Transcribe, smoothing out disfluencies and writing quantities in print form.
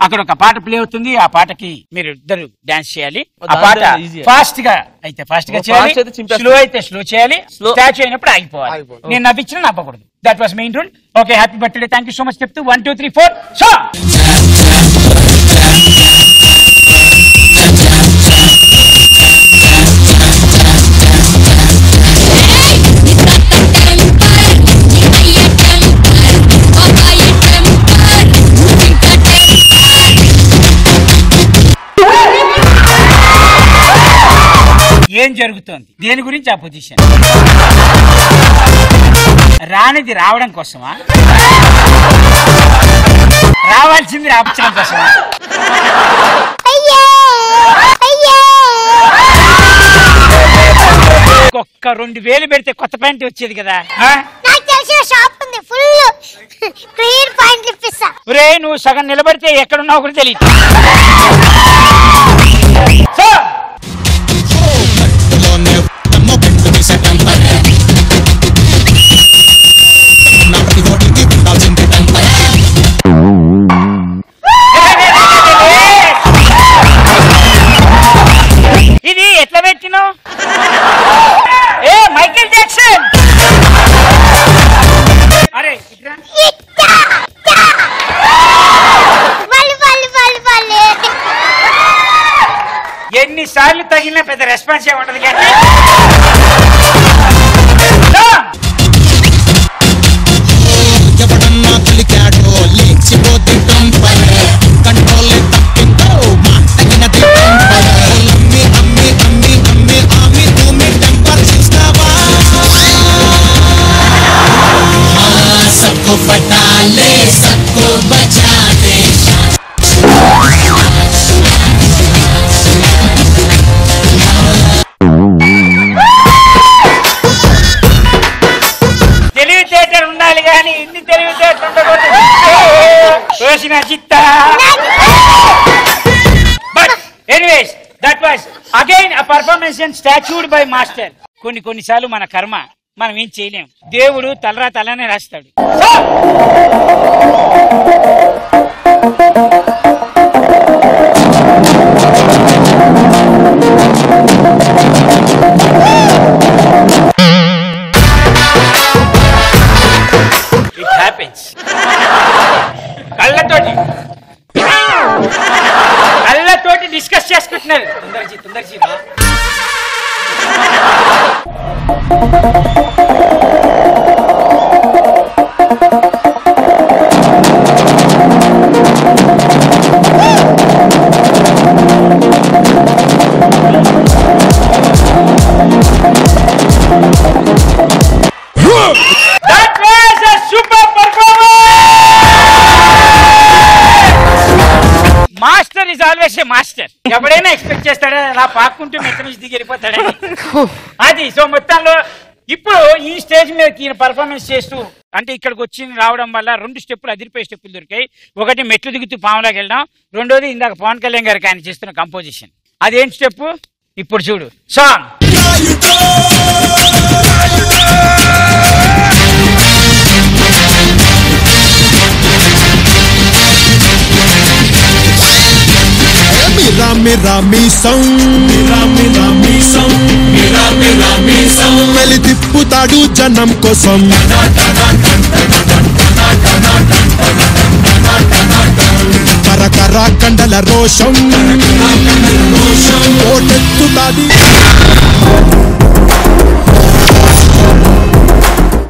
అక్కడ ఒక పాట ప్లే అవుతుంది, ఆ పాటకి మీరు ఇద్దరు డాన్స్ చేయాలి. ఆ పాట ఫాస్ట్ గా అయితే ఫాస్ట్ గా చేయాలి, స్లో అయితే స్లో చేయాలి, స్టాచ్యూ అయినప్పుడు ఆగిపోవాలి. నేను నవ్వించిన నవ్వకూడదు. That was main rule. Okay, happy birthday, thank you so much చెప్తూ 1 2 3 4 షో. ఏం జరుగుతోంది, దేని గురించి ఆ పొజిషన్? రానిది రావడం కోసమా, రావాల్సింది రాపించడం కోసమా? ఒక్క 2000 పెడితే కొత్త ప్యాంట్ వచ్చేది కదా. రే, నువ్వు సగం నిలబడితే ఎక్కడున్నావు కూడా తెలియదు. ఇది ఎట్లా పెట్టినావు? ఏ మైకేల్ జాక్సన్, అరే ఎన్నిసార్లు తగిలినా పెద్ద రెస్పాన్స్ ఏ ఉండదు కానీ తెలివితేటలు ఉండాలి కానీ ఇన్ని తెలివితేటలు ఉండకూడదు. But anyways, that was again a performance statued by master. కొన్నిసార్లు మన కర్మ మనం ఏం చేయలేం. దేవుడు తలనే రాస్తాడు. It happens. కళ్ళతోటి డిస్కస్ చేసుకుంటున్నారు. తొందరజీ That was a super performance. Master is always a master. ఎవడైనా ఎక్స్పెక్ట్ చేస్తాడా అలా పాక్కుంటూ మెట్ల నుంచి దిగి వెళ్ళిపోతాడని? అది సో మొత్తంలో ఇప్పుడు ఈ స్టేజ్ మీద ఈయన పర్ఫార్మెన్స్ చేస్తూ అంటే ఇక్కడికి వచ్చి రావడం వల్ల 2 స్టెప్పులు అదిరిపోయే స్టెప్పులు దొరికాయి. ఒకటి మెట్లు దిగుతూ పాములాకి వెళ్ళడం, రెండోది ఇందాక పవన్ కళ్యాణ్ గారికి ఆయన చేస్తున్న కంపోజిషన్. అదేంటి స్టెప్ ఇప్పుడు చూడు. సాంగ్ मेरा మీసం మెలి తిప్పుతాడు జనం కోసం. కరకర కండల రోషం